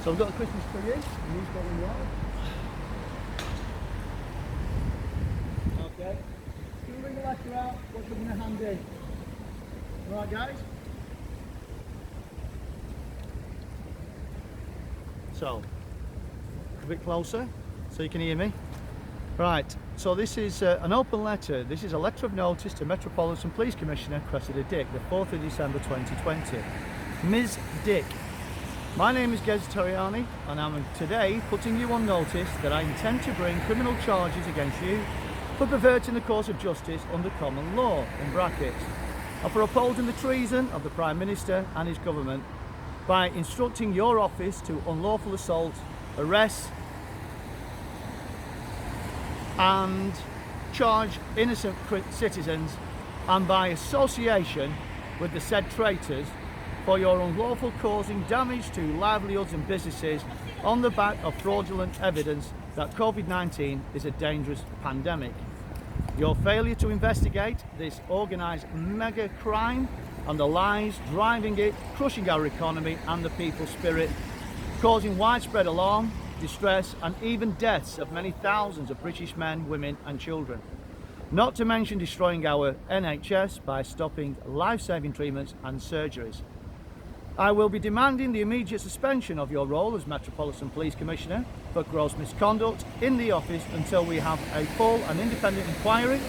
So we've got the Christmas tree in, and he's going well. Okay. Can we bring the letter out? What's we going to hand in? Alright guys? So, a bit closer so you can hear me. Right, so this is an open letter. This is a letter of notice to Metropolitan Police Commissioner Cressida Dick, the 4th of December 2020. Ms. Dick, my name is Gayzer and I'm today putting you on notice that I intend to bring criminal charges against you for perverting the course of justice under common law, in brackets, and for upholding the treason of the Prime Minister and his government by instructing your office to unlawful assault, arrest and charge innocent citizens, and by association with the said traitors for your unlawful causing damage to livelihoods and businesses on the back of fraudulent evidence that COVID-19 is a dangerous pandemic. Your failure to investigate this organised mega crime and the lies driving it, crushing our economy and the people's spirit, causing widespread alarm, distress and even deaths of many thousands of British men, women and children. Not to mention destroying our NHS by stopping life-saving treatments and surgeries. I will be demanding the immediate suspension of your role as Metropolitan Police Commissioner for gross misconduct in the office until we have a full and independent inquiry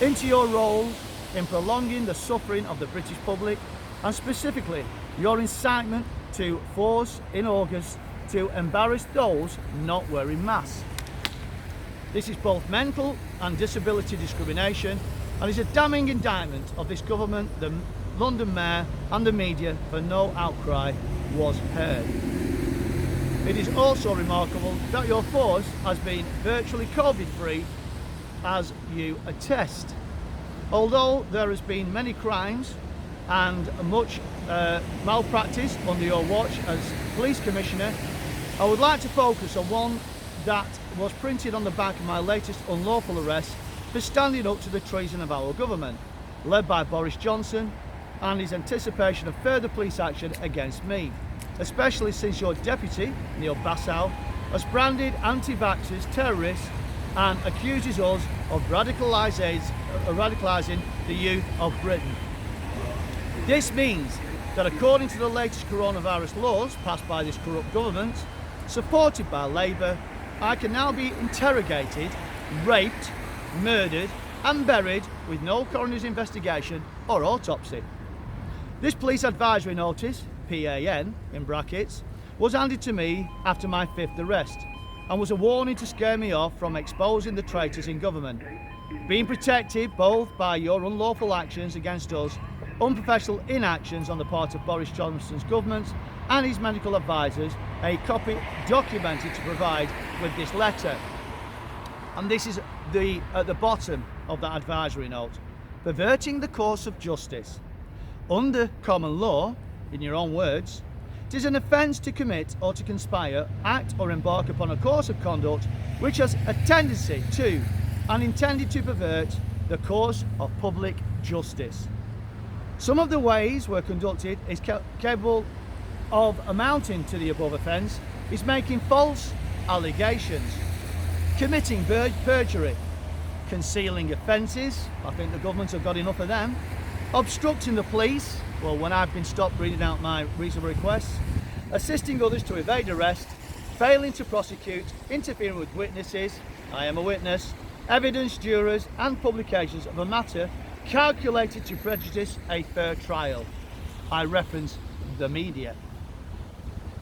into your role in prolonging the suffering of the British public, and specifically your incitement to force in August to embarrass those not wearing masks. This is both mental and disability discrimination and is a damning indictment of this government, the London Mayor and the media, for no outcry was heard. It is also remarkable that your force has been virtually COVID-free, as you attest. Although there has been many crimes and much malpractice under your watch as Police Commissioner, I would like to focus on one that was printed on the back of my latest unlawful arrest for standing up to the treason of our government, led by Boris Johnson, and his anticipation of further police action against me, especially since your deputy, Neil Bassow, has branded anti-vaxxers terrorists and accuses us of radicalising the youth of Britain. This means that according to the latest coronavirus laws passed by this corrupt government, supported by Labour, I can now be interrogated, raped, murdered and buried with no coroner's investigation or autopsy. This police advisory notice, PAN in brackets, was handed to me after my 5th arrest and was a warning to scare me off from exposing the traitors in government, being protected both by your unlawful actions against us, unprofessional inactions on the part of Boris Johnson's government and his medical advisors, a copy documented to provide with this letter. And this is at the bottom of that advisory note. Perverting the course of justice. Under common law, in your own words, it is an offence to commit or to conspire, act or embark upon a course of conduct which has a tendency to and intended to pervert the course of public justice. Some of the ways were conducted is capable of amounting to the above offence is making false allegations, committing perjury, concealing offences, I think the government have got enough of them, obstructing the police, well, when I've been stopped reading out my reasonable requests, assisting others to evade arrest, failing to prosecute, interfering with witnesses, I am a witness, evidence, jurors and publications of a matter calculated to prejudice a fair trial. I reference the media.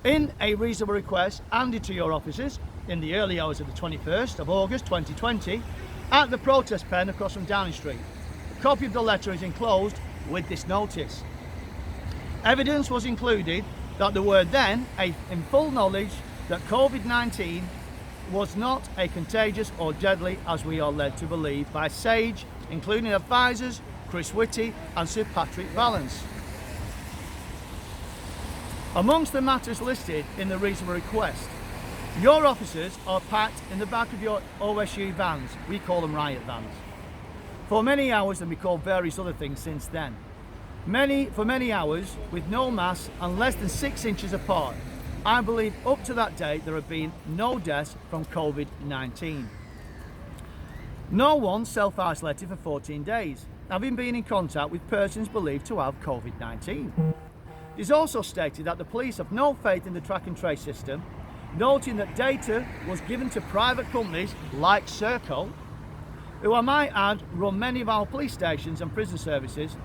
In a reasonable request handed to your officers in the early hours of the 21st of August 2020 at the protest pen across from Downing Street. A copy of the letter is enclosed with this notice. Evidence was included that there were then in full knowledge that COVID-19 was not a contagious or deadly as we are led to believe by SAGE, including advisors Chris Whitty and Sir Patrick Vallance. Amongst the matters listed in the reasonable request, your officers are packed in the back of your OSU vans, we call them riot vans, for many hours, and we call various other things since then. For many hours with no masks and less than 6 inches apart, I believe up to that date there have been no deaths from COVID-19. No one self-isolated for 14 days, having been in contact with persons believed to have COVID-19. It is also stated that the police have no faith in the track and trace system, noting that data was given to private companies like Serco, who I might add run many of our police stations and prison services.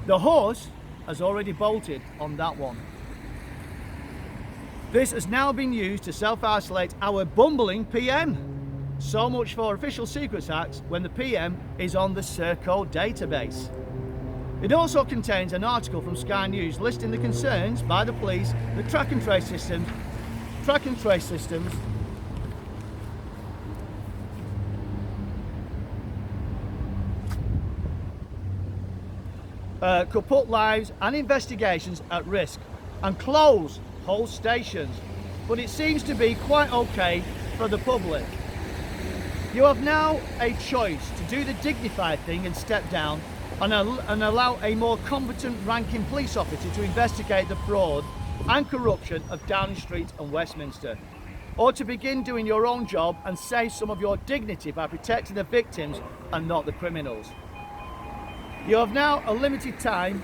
The horse has already bolted on that one. This has now been used to self-isolate our bumbling PM. So much for Official Secrets Acts when the PM is on the Serco database. It also contains an article from Sky News listing the concerns by the police that track and trace systems could put lives and investigations at risk and close whole stations, but it seems to be quite okay for the public. You have now a choice to do the dignified thing and step down and allow a more competent ranking police officer to investigate the fraud and corruption of Downing Street and Westminster, or to begin doing your own job and save some of your dignity by protecting the victims and not the criminals. You have now a limited time,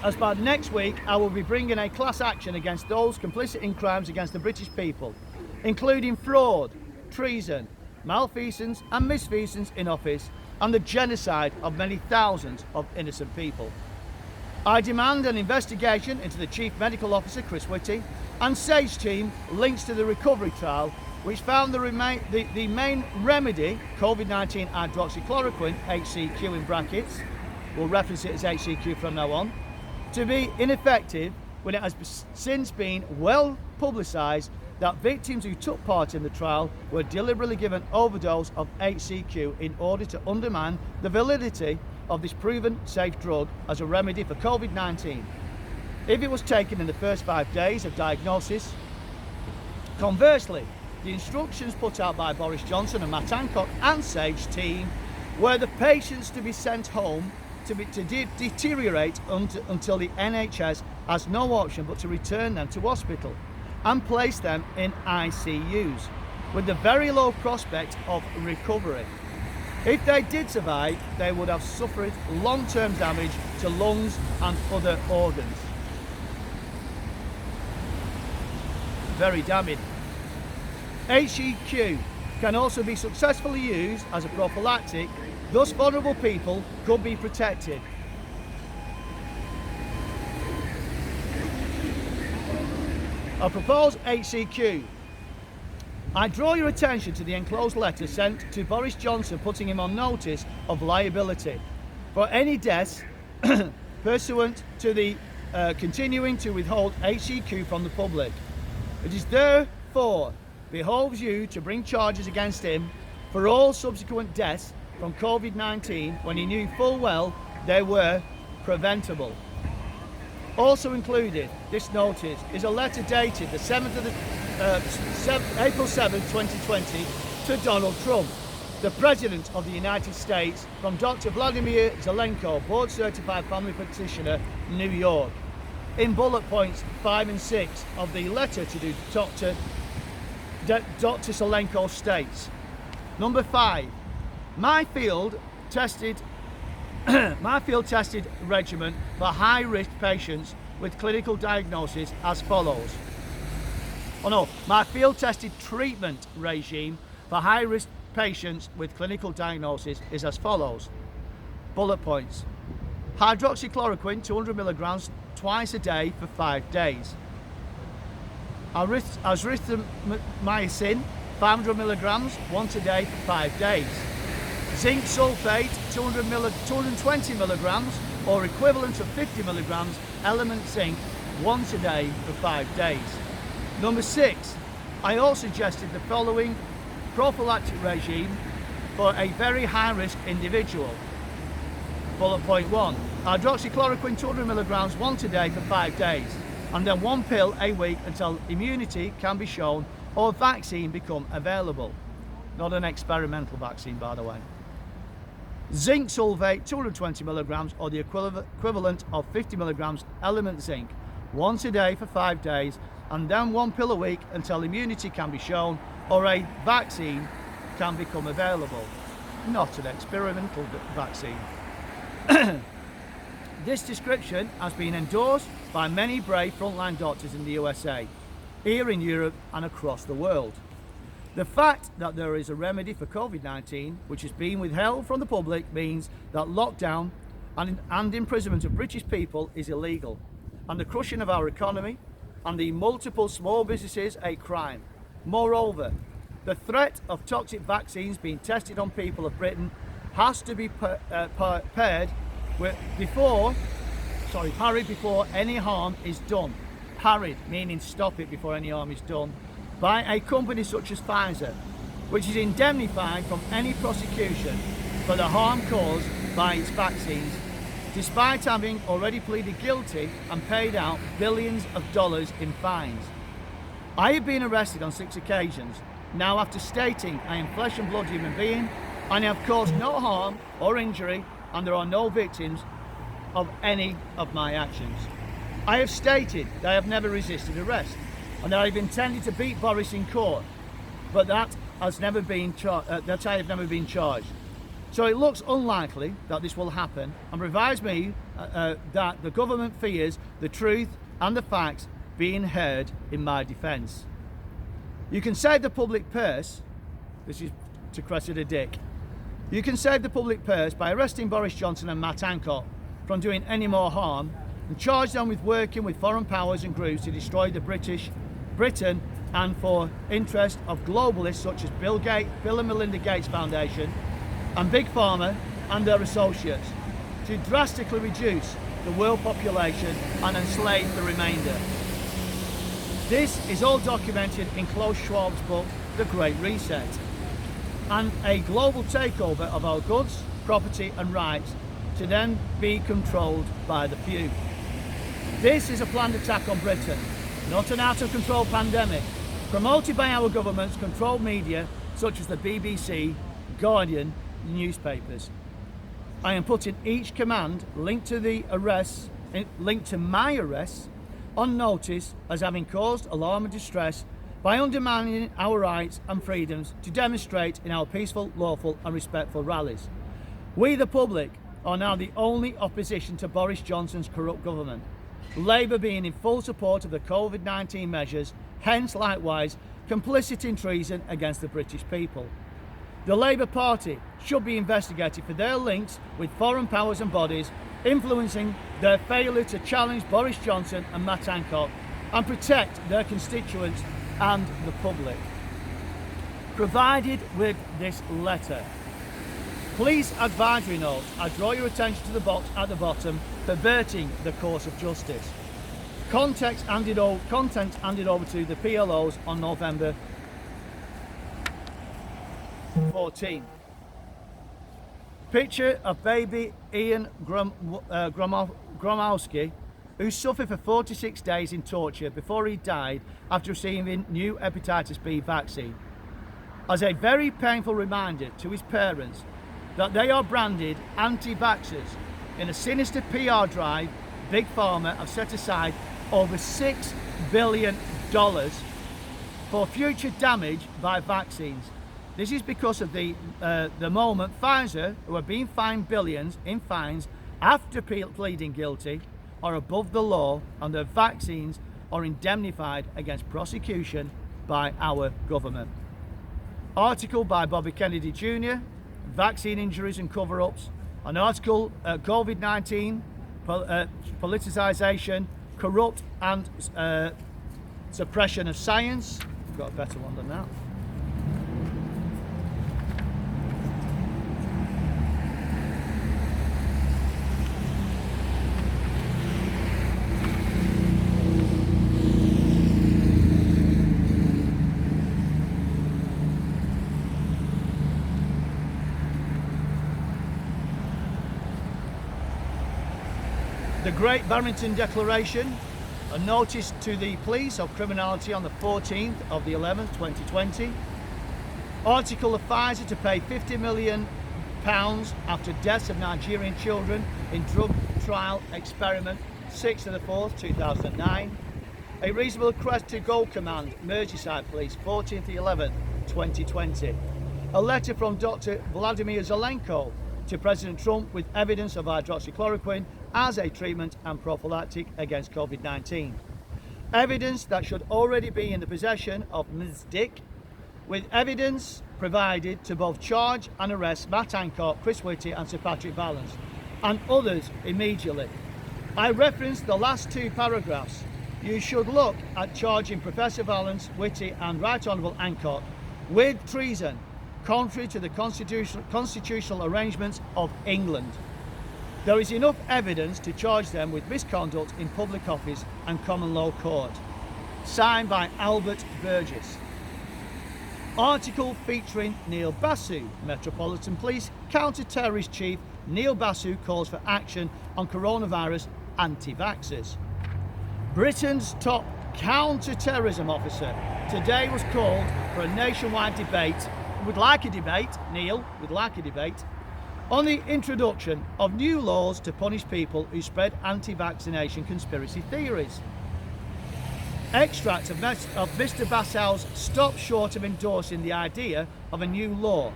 as by next week I will be bringing a class action against those complicit in crimes against the British people, including fraud, treason, malfeasance and misfeasance in office, and the genocide of many thousands of innocent people. I demand an investigation into the Chief Medical Officer Chris Whitty and SAGE team links to the recovery trial, which found the main remedy, COVID-19 hydroxychloroquine, HCQ in brackets, we'll reference it as HCQ from now on, to be ineffective when it has since been well publicised that victims who took part in the trial were deliberately given overdose of HCQ in order to undermine the validity of this proven safe drug as a remedy for COVID-19 if it was taken in the first 5 days of diagnosis. Conversely, the instructions put out by Boris Johnson and Matt Hancock and SAGE team were the patients to be sent home to deteriorate until the NHS has no option but to return them to hospital and place them in ICUs with the very low prospect of recovery. If they did survive, they would have suffered long-term damage to lungs and other organs. Very damning. HCQ can also be successfully used as a prophylactic, thus vulnerable people could be protected. I propose HCQ. I draw your attention to the enclosed letter sent to Boris Johnson putting him on notice of liability for any deaths pursuant to the continuing to withhold HCQ from the public. It is therefore behoves you to bring charges against him for all subsequent deaths from COVID-19 when he knew full well they were preventable. Also included, this notice is a letter dated the 7th of April 7, 2020 to Donald Trump, the President of the United States, from Dr. Vladimir Zelenko, Board Certified Family Practitioner, New York. In bullet points 5 and 6 of the letter to Dr. Zelenko states, number 5, my field tested regimen for high-risk patients with clinical diagnosis as follows. My field-tested treatment regime for high-risk patients with clinical diagnosis is as follows. Bullet points. Hydroxychloroquine 200 milligrams twice a day for 5 days. Azithromycin 500 milligrams once a day for 5 days. Zinc sulfate 220 milligrams or equivalent of 50 milligrams element zinc once a day for 5 days. Number 6, I also suggested the following prophylactic regime for a very high-risk individual. Bullet point 1, hydroxychloroquine 200 milligrams once a day for 5 days, and then 1 pill a week until immunity can be shown or vaccine become available. Not an experimental vaccine, by the way. Zinc sulfate 220 milligrams or the equivalent of 50 milligrams element zinc once a day for 5 days, and then 1 pill a week until immunity can be shown or a vaccine can become available. Not an experimental vaccine. This description has been endorsed by many brave frontline doctors in the USA, here in Europe and across the world. The fact that there is a remedy for COVID-19 which is being withheld from the public means that lockdown and imprisonment of British people is illegal, and the crushing of our economy and the multiple small businesses a crime. Moreover, the threat of toxic vaccines being tested on people of Britain has to be parried before any harm is done. Parried meaning stop it before any harm is done, by a company such as Gayzer, which is indemnified from any prosecution for the harm caused by its vaccines, despite having already pleaded guilty and paid out billions of dollars in fines. I have been arrested on 6 occasions, now after stating I am flesh and blood human being and I have caused no harm or injury and there are no victims of any of my actions. I have stated that I have never resisted arrest and that I have intended to beat Boris in court, but that I have never been charged. So it looks unlikely that this will happen, and provides me that the government fears the truth and the facts being heard in my defence. You can save the public purse, this is to Cressida Dick, you can save the public purse by arresting Boris Johnson and Matt Hancock from doing any more harm and charge them with working with foreign powers and groups to destroy Britain and for interest of globalists such as Bill and Melinda Gates Foundation and Big Pharma and their associates to drastically reduce the world population and enslave the remainder. This is all documented in Klaus Schwab's book, The Great Reset, and a global takeover of our goods, property and rights to then be controlled by the few. This is a planned attack on Britain, not an out-of-control pandemic, promoted by our government's controlled media such as the BBC, Guardian, newspapers. I am putting each command linked to my arrests on notice as having caused alarm and distress by undermining our rights and freedoms to demonstrate in our peaceful, lawful and respectful rallies. We the public are now the only opposition to Boris Johnson's corrupt government, Labour being in full support of the COVID-19 measures, hence likewise complicit in treason against the British people. The Labour Party should be investigated for their links with foreign powers and bodies, influencing their failure to challenge Boris Johnson and Matt Hancock and protect their constituents and the public. Provided with this letter. Police advisory note. I draw your attention to the box at the bottom, perverting the course of justice. Content handed over to the PLOs on November 14. Picture of baby Ian Gromowski, who suffered for 46 days in torture before he died after receiving new hepatitis B vaccine, as a very painful reminder to his parents that they are branded anti-vaxxers. In a sinister PR drive, Big Pharma have set aside over $6 billion for future damage by vaccines. This is because of the moment Pfizer, who are being fined billions in fines after pleading guilty, are above the law and their vaccines are indemnified against prosecution by our government. Article by Bobby Kennedy Jr., Vaccine Injuries and Cover-Ups, an article, COVID-19, Politicisation, Corrupt and Suppression of Science. I've got a better one than that. The Great Barrington Declaration, a notice to the police of criminality on the 14th of the 11th, 2020. Article of Pfizer to pay £50 million after deaths of Nigerian children in drug trial experiment, 6th of the 4th, 2009. A reasonable request to Go Command, Merseyside Police, 14/11/2020. A letter from Dr. Vladimir Zelenko to President Trump with evidence of hydroxychloroquine as a treatment and prophylactic against COVID-19. Evidence that should already be in the possession of Ms. Dick, with evidence provided to both charge and arrest Matt Hancock, Chris Whitty and Sir Patrick Vallance, and others immediately. I referenced the last two paragraphs. You should look at charging Professor Vallance, Whitty and Right Honourable Hancock with treason, contrary to the constitutional arrangements of England. There is enough evidence to charge them with misconduct in public office and common law court. Signed by Albert Burgess. Article featuring Neil Basu, Metropolitan Police Counter-Terrorist Chief Neil Basu calls for action on coronavirus anti-vaxxers. Britain's top counter-terrorism officer today was called for a nationwide debate. Would like a debate, Neil, would like a debate, on the introduction of new laws to punish people who spread anti-vaccination conspiracy theories. Extract of Mr. Bassau's stopped short of endorsing the idea of a new law,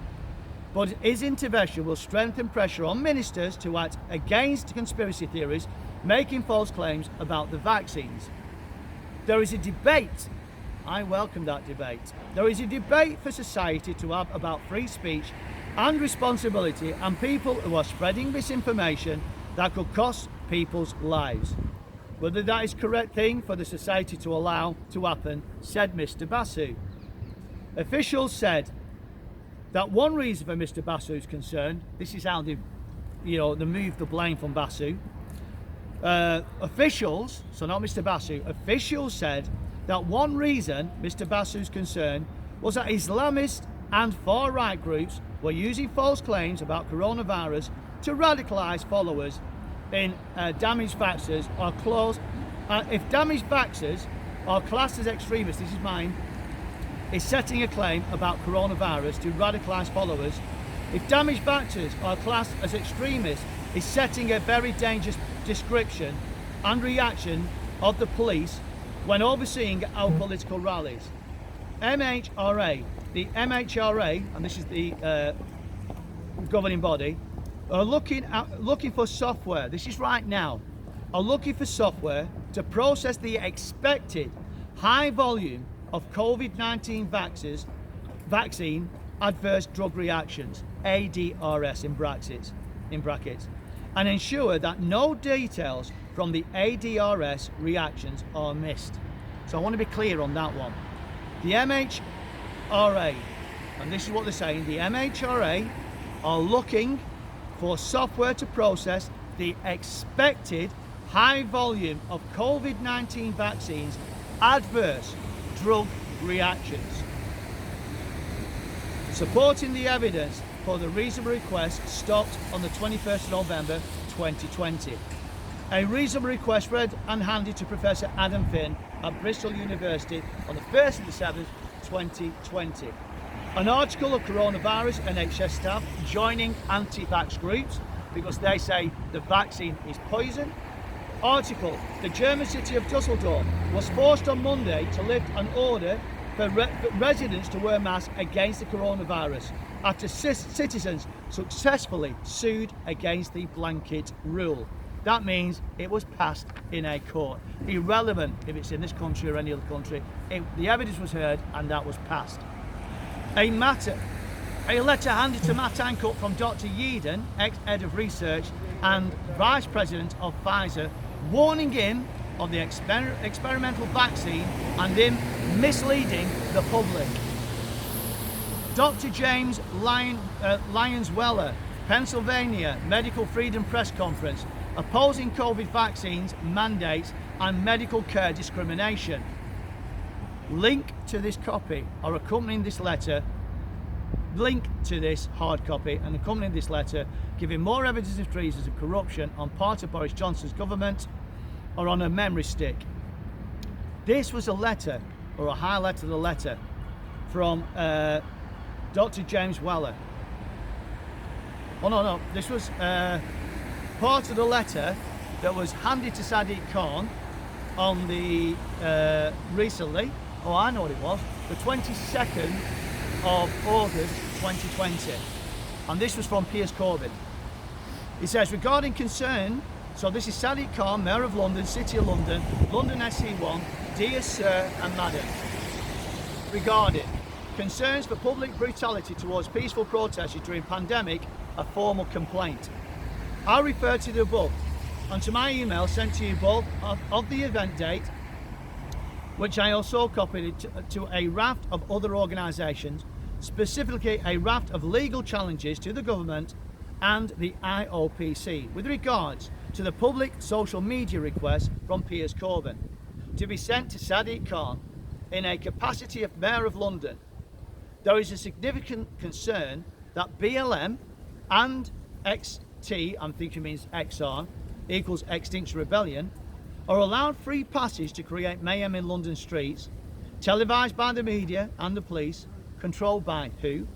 but his intervention will strengthen pressure on ministers to act against conspiracy theories making false claims about the vaccines. There is a debate. I welcome that debate. There is a debate for society to have about free speech and responsibility and people who are spreading misinformation that could cost people's lives. Whether that is the correct thing for the society to allow to happen, said Mr. Basu. Officials said that one reason for Mr. Basu's concern, this is how they moved the blame from Basu. Officials, so not Mr. Basu, officials said that one reason Mr. Basu's concern was that Islamist and far-right groups were using false claims about coronavirus to radicalise followers in damaged vaxxers or if damaged vaxxers are classed as extremists, this is mine, is setting a claim about coronavirus to radicalise followers. If damaged vaxxers are classed as extremists, is setting a very dangerous description and reaction of the police when overseeing our political rallies. MHRA, the MHRA, and this is the governing body, are looking for software, this is right now, are looking for software to process the expected high volume of COVID-19 vaccine adverse drug reactions, ADRS in brackets, and ensure that no details from the ADRS reactions are missed. So I want to be clear on that one. The MHRA, and this is what they're saying, the MHRA are looking for software to process the expected high volume of COVID-19 vaccines adverse drug reactions. Supporting the evidence for the reasonable request stopped on the 21st of November 2020. A reasonable request read and handed to Professor Adam Finn at Bristol University on the 1st of the 7th, 2020. An article of coronavirus NHS staff joining anti-vax groups because they say the vaccine is poison. Article, the German city of Dusseldorf was forced on Monday to lift an order for residents to wear masks against the coronavirus after citizens successfully sued against the blanket rule. That means it was passed in a court. Irrelevant if it's in this country or any other country. The evidence was heard and that was passed. A letter handed to Matt Hancock from Dr. Yeadon, ex-head of research and vice president of Pfizer, warning him of the experimental vaccine and him misleading the public. Dr. James Lyons-Weller, Pennsylvania Medical Freedom Press Conference, opposing COVID vaccines, mandates and medical care discrimination. Link to this copy or accompanying this letter, link to this hard copy and accompanying this letter giving more evidence of treason and corruption on part of Boris Johnson's government or on a memory stick. This was a letter, or a highlight of the letter, from Dr. James Weller. Oh no, this was part of the letter that was handed to Sadiq Khan on the recently, oh I know what it was, the 22nd of August 2020, and this was from Piers Corbyn. He says, regarding concern, so this is Sadiq Khan, Mayor of London, City of London, London SC1, dear sir and madam, regarding concerns for public brutality towards peaceful protesters during pandemic, a formal complaint. I refer to the above and to my email sent to you both of the event date, which I also copied to a raft of other organisations, specifically a raft of legal challenges to the government and the IOPC with regards to the public social media request from Piers Corbyn to be sent to Sadiq Khan in a capacity of Mayor of London. There is a significant concern that BLM and XT, I'm thinking means XR, equals Extinction Rebellion, are allowed free passage to create mayhem in London streets, televised by the media and the police, controlled by who?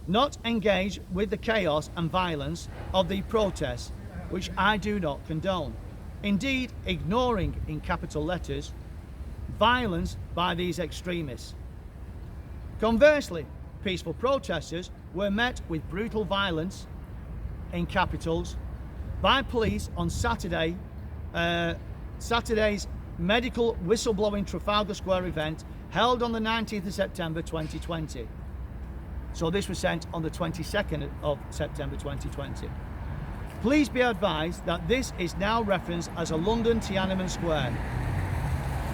Not engage with the chaos and violence of the protests, which I do not condone. Indeed, ignoring in capital letters, violence by these extremists. Conversely, peaceful protesters were met with brutal violence in capitals by police on Saturday's medical whistleblowing Trafalgar Square event held on the 19th of September 2020. So this was sent on the 22nd of September 2020. Please be advised that this is now referenced as a London Tiananmen Square.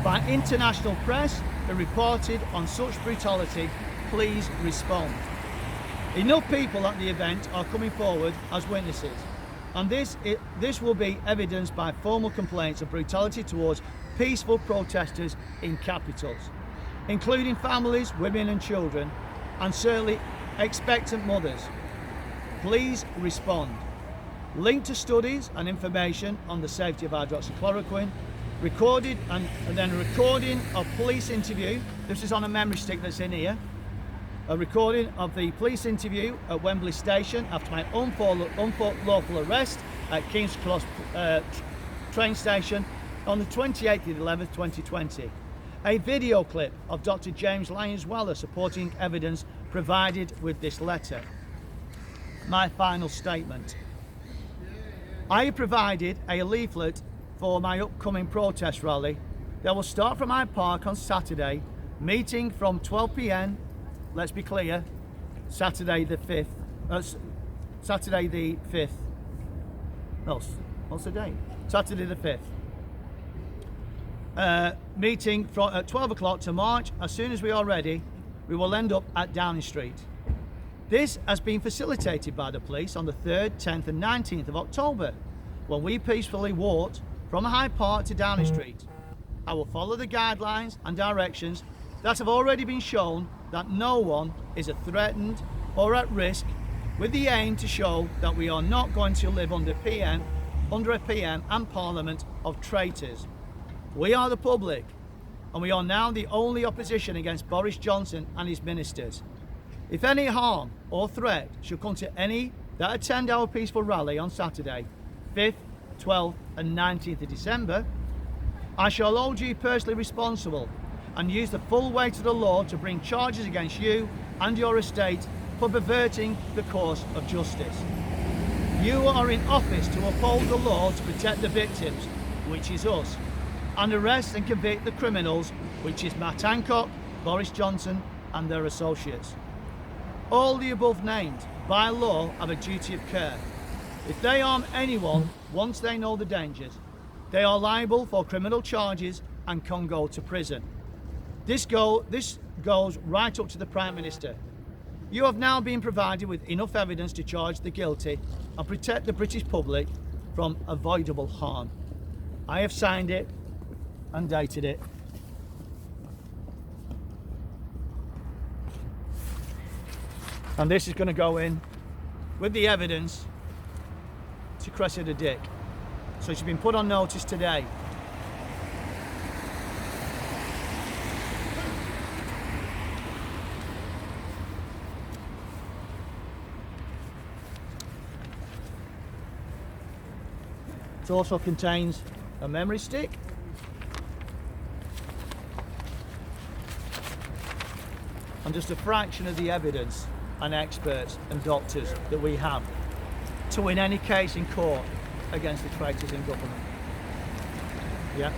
By international press that reported on such brutality, please respond. Enough people at the event are coming forward as witnesses, and this will be evidenced by formal complaints of brutality towards peaceful protesters in capitals, including families, women and children, and certainly expectant mothers. Please respond. Link to studies and information on the safety of hydroxychloroquine, recorded and then a recording of police interview. This is on a memory stick that's in here. A recording of the police interview at Wembley Station after my unlawful arrest at King's Cross train station on the 28th of 11th 2020. A video clip of Dr. James Lyons-Weller supporting evidence provided with this letter. My final statement. I provided a leaflet for my upcoming protest rally that will start from Hyde Park on Saturday, meeting from 12 p.m. Let's be clear, Saturday the 5th. Saturday the 5th. No, what's the date? Saturday the 5th. Meeting from at 12 o'clock to march. As soon as we are ready, we will end up at Downing Street. This has been facilitated by the police on the 3rd, 10th and 19th of October, when we peacefully walked from Hyde Park to Downing Street. I will follow the guidelines and directions that have already been shown that no one is threatened or at risk, with the aim to show that we are not going to live under a PM and Parliament of traitors. We are the public, and we are now the only opposition against Boris Johnson and his ministers. If any harm or threat should come to any that attend our peaceful rally on Saturday, 5th, 12th and 19th of December, I shall hold you personally responsible and use the full weight of the law to bring charges against you and your estate for perverting the course of justice. You are in office to uphold the law to protect the victims, which is us, and arrest and convict the criminals, which is Matt Hancock, Boris Johnson and their associates. All the above named, by law, have a duty of care. If they harm anyone once they know the dangers, they are liable for criminal charges and can go to prison. This goes right up to the Prime Minister. You have now been provided with enough evidence to charge the guilty and protect the British public from avoidable harm. I have signed it and dated it. And this is going to go in with the evidence to Cressida Dick. So she's been put on notice today. It also contains a memory stick and just a fraction of the evidence and experts and doctors that we have to win any case in court against the traitors in government. Yeah.